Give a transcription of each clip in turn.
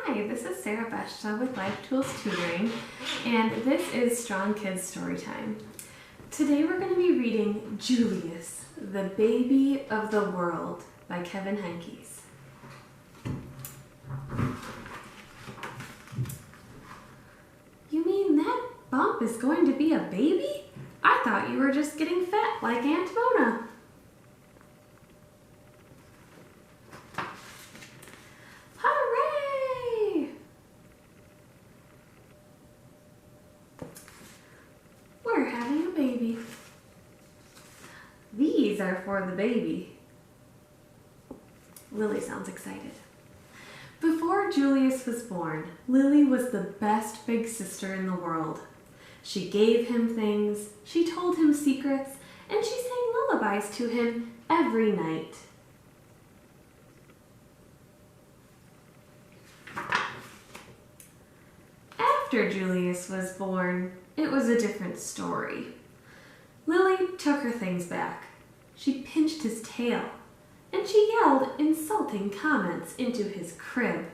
Hi, this is Sarah Beshta with Life Tools Tutoring, and this is Strong Kids Storytime. Today we're going to be reading Julius, the Baby of the World by Kevin Henkes. You mean that bump is going to be a baby? I thought you were just getting fat like Aunt Mona. Hooray! We're having a baby. These are for the baby. Lily sounds excited. Before Julius was born, Lily was the best big sister in the world. She gave him things, she told him secrets, and she sang lullabies to him every night. After Julius was born, it was a different story. Lily took her things back. She pinched his tail, and she yelled insulting comments into his crib.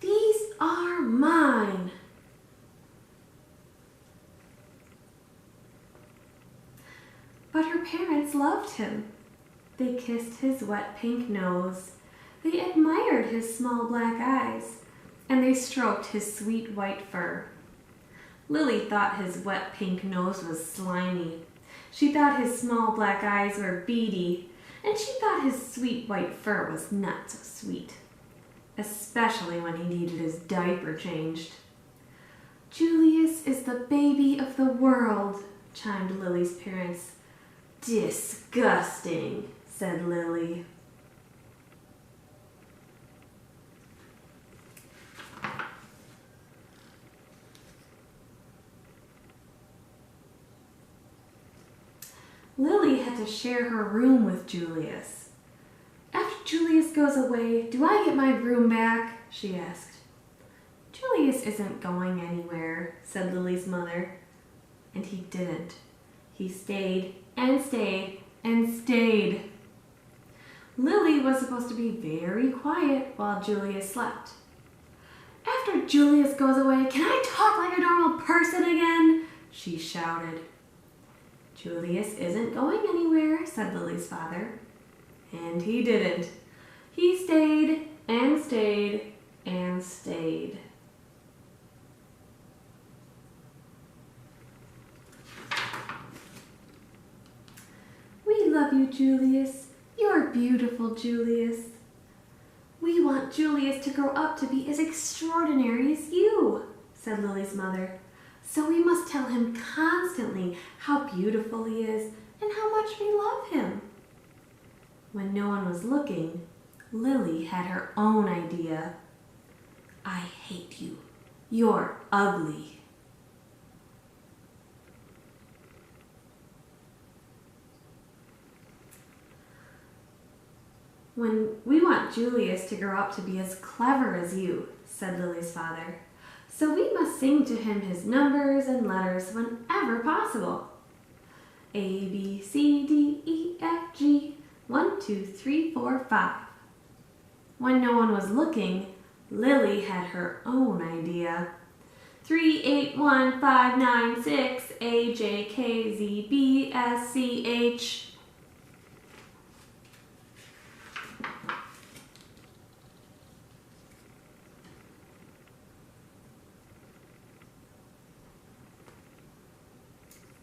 "These are mine." But her parents loved him. They kissed his wet pink nose. They admired his small black eyes, and they stroked his sweet white fur. Lily thought his wet pink nose was slimy. She thought his small black eyes were beady, and she thought his sweet white fur was not so sweet, especially when he needed his diaper changed. "Julius is the baby of the world," chimed Lily's parents. "Disgusting," said Lily. Lily had to share her room with Julius. "After Julius goes away, do I get my room back?" she asked. "Julius isn't going anywhere," said Lily's mother. And he didn't. He stayed and stayed and stayed. Lily was supposed to be very quiet while Julius slept. "After Julius goes away, can I talk like a normal person again?" she shouted. "Julius isn't going anywhere," said Lily's father. And he didn't. He stayed and stayed and stayed. "We love you, Julius. You're beautiful, Julius. We want Julius to grow up to be as extraordinary as you," said Lily's mother. "So we must tell him constantly how beautiful he is and how much we love him." When no one was looking, Lily had her own idea. "I hate you. You're ugly." "We want Julius to grow up to be as clever as you," said Lily's father. "So we must sing to him his numbers and letters whenever possible. A, B, C, D, E, F, G, 1, 2, 3, 4, 5. When no one was looking, Lily had her own idea. 3, 8, 1, 5, 9, 6, A, J, K, Z, B, S, C, H.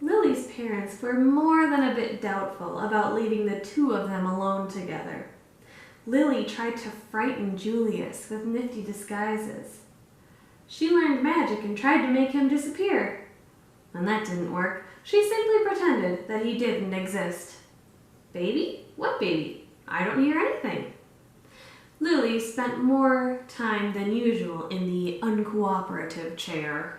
Lily's parents were more than a bit doubtful about leaving the two of them alone together. Lily tried to frighten Julius with nifty disguises. She learned magic and tried to make him disappear. When that didn't work, she simply pretended that he didn't exist. "Baby? What baby? I don't hear anything." Lily spent more time than usual in the uncooperative chair.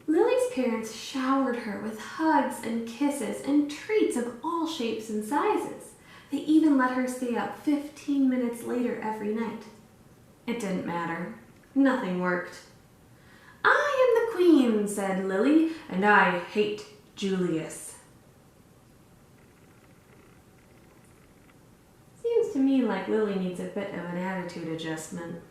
Lily's parents showered her with hugs and kisses and treats of all shapes and sizes. They even let her stay up 15 minutes later every night. It didn't matter. Nothing worked. "I am the queen," said Lily, "and I hate Julius. Seems to me like Lily needs a bit of an attitude adjustment.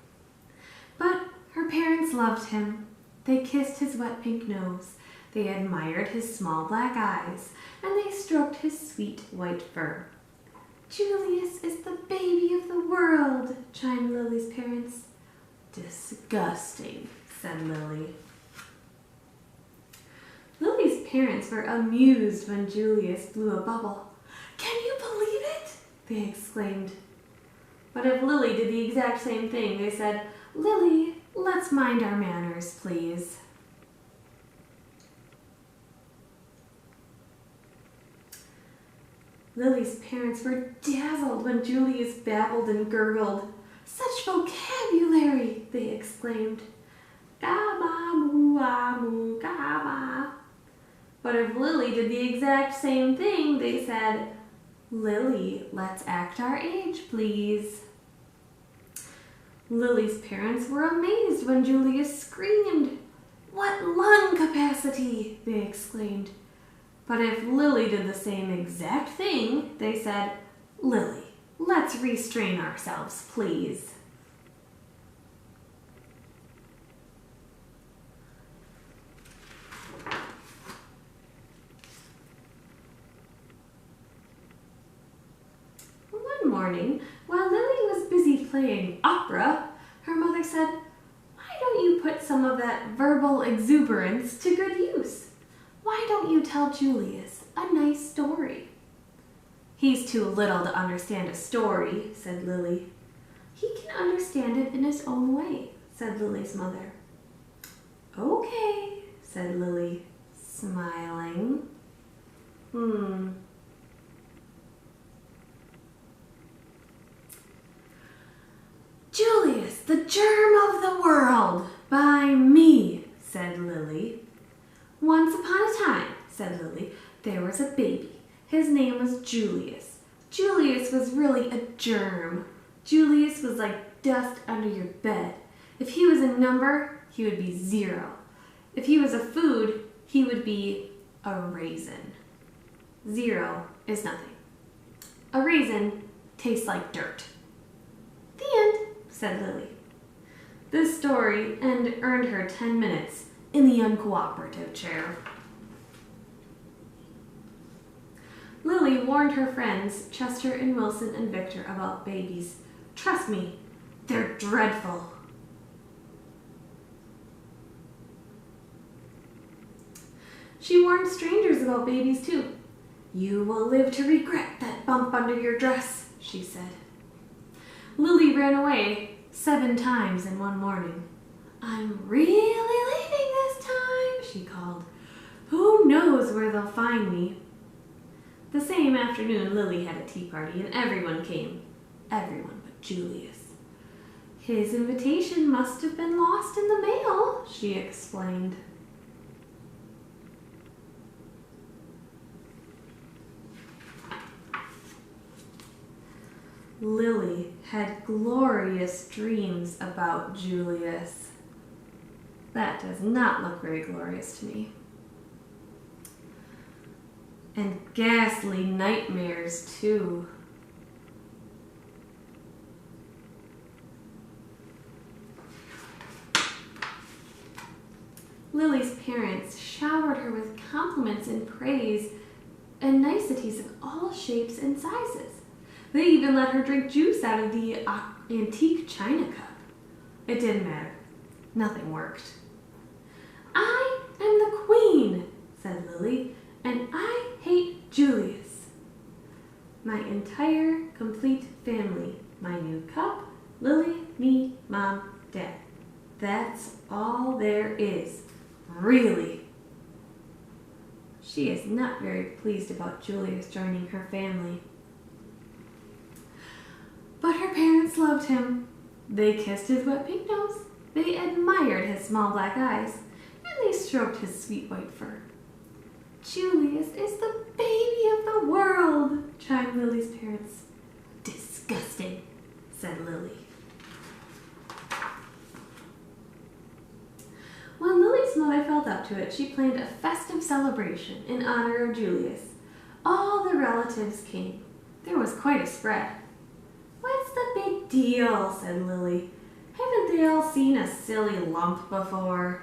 But her parents loved him. They kissed his wet pink nose. They admired his small black eyes, and they stroked his sweet white fur. Julius is the baby of the world, chimed Lily's parents. Disgusting, said Lily. Lily's parents were amused when Julius blew a bubble. Can you believe it? They exclaimed. But if Lily did the exact same thing, they said, Lily, let's mind our manners, please. Lily's parents were dazzled when Julius babbled and gurgled. Such vocabulary, they exclaimed. Gaba, moo, moo, gaba. But if Lily did the exact same thing, they said, Lily, let's act our age, please. Lily's parents were amazed when Julius screamed. What lung capacity, they exclaimed. But if Lily did the same exact thing, they said, Lily, let's restrain ourselves, please. One morning, while Lily was busy playing opera, her mother said, Why don't you put some of that verbal exuberance to good use? Why don't you tell Julius a nice story? He's too little to understand a story, said Lily. He can understand it in his own way, said Lily's mother. Okay, said Lily, smiling. Julius, the germ of the world, by me, said Lily. Once upon a time, said Lily, there was a baby. His name was Julius. Julius was really a germ. Julius was like dust under your bed. If he was a number, he would be 0. If he was a food, he would be a raisin. 0 is nothing. A raisin tastes like dirt. The end, said Lily. This story earned her 10 minutes in the uncooperative chair. Lily warned her friends, Chester and Wilson and Victor, about babies. Trust me, they're dreadful. She warned strangers about babies too. You will live to regret that bump under your dress, she said. Lily ran away 7 times in one morning. I'm really leaving this time, she called. Who knows where they'll find me? The same afternoon, Lily had a tea party and everyone came. Everyone but Julius. His invitation must have been lost in the mail, she explained. Lily had glorious dreams about Julius. That does not look very glorious to me. And ghastly nightmares, too. Lily's parents showered her with compliments and praise and niceties of all shapes and sizes. They even let her drink juice out of the antique china cup. It didn't matter. Nothing worked. I am the queen, said Lily, and I hate Julius. My entire, complete family. My new cup, Lily, me, Mom, Dad. That's all there is. Really. She is not very pleased about Julius joining her family. But her parents loved him. They kissed his wet pink nose, they admired his small black eyes, and they stroked his sweet white fur. Julius is the baby of the world, chimed Lily's parents. Disgusting, said Lily. When Lily's mother while they felt up to it, she planned a festive celebration in honor of Julius. All the relatives came. There was quite a spread. "What's the big deal?" said Lily. "Haven't they all seen a silly lump before?"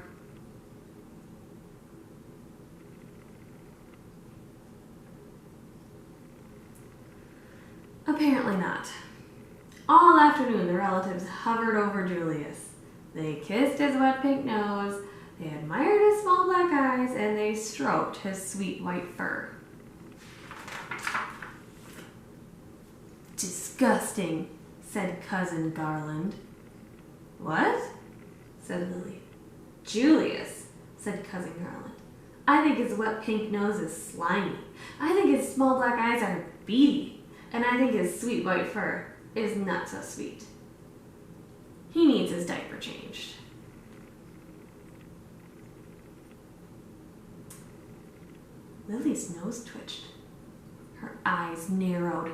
Apparently not. All afternoon, the relatives hovered over Julius. They kissed his wet pink nose, they admired his small black eyes, and they stroked his sweet white fur. "Disgusting," said Cousin Garland. "What?" said Lily. "Julius," said Cousin Garland. "I think his wet pink nose is slimy. I think his small black eyes are beady. And I think his sweet white fur is not so sweet. He needs his diaper changed." Lily's nose twitched. Her eyes narrowed.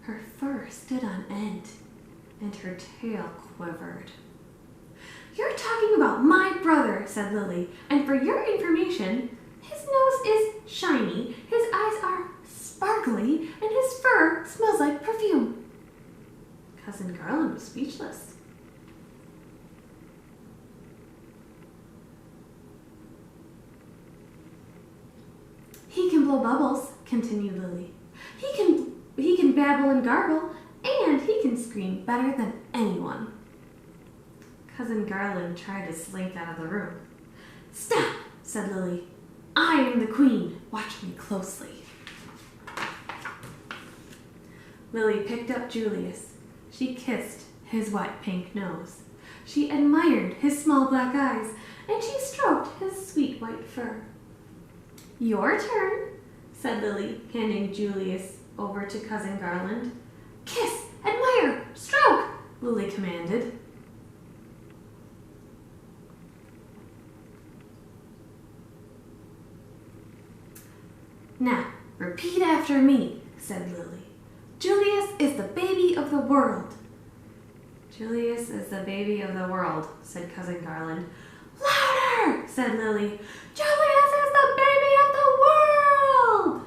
Her fur stood on end, and her tail quivered. "You're talking about my brother," said Lily, "and for your information, his nose is shiny, his eyes are sparkly, and his fur smells like perfume." Cousin Garland was speechless. "He can blow bubbles," continued Lily. He can babble and gargle, and he can scream better than anyone." Cousin Garland tried to slink out of the room. "Stop," said Lily. "I am the queen. Watch me closely." Lily picked up Julius. She kissed his wet pink nose. She admired his small black eyes, and she stroked his sweet white fur. "Your turn," said Lily, handing Julius over to Cousin Garland. "Kiss, admire, stroke," Lily commanded. "Now, repeat after me," said Lily. "Julius is the baby of the world." "Julius is the baby of the world," said Cousin Garland. "Louder," said Lily. "Julius is the baby of the world!"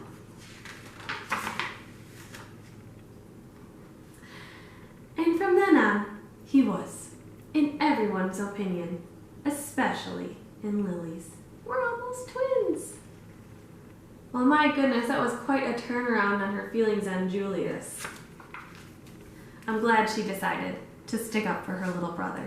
And from then on, he was, in everyone's opinion, especially in Lily's. We're almost twins. Well, my goodness, that was quite a turnaround on her feelings on Julius. I'm glad she decided to stick up for her little brother.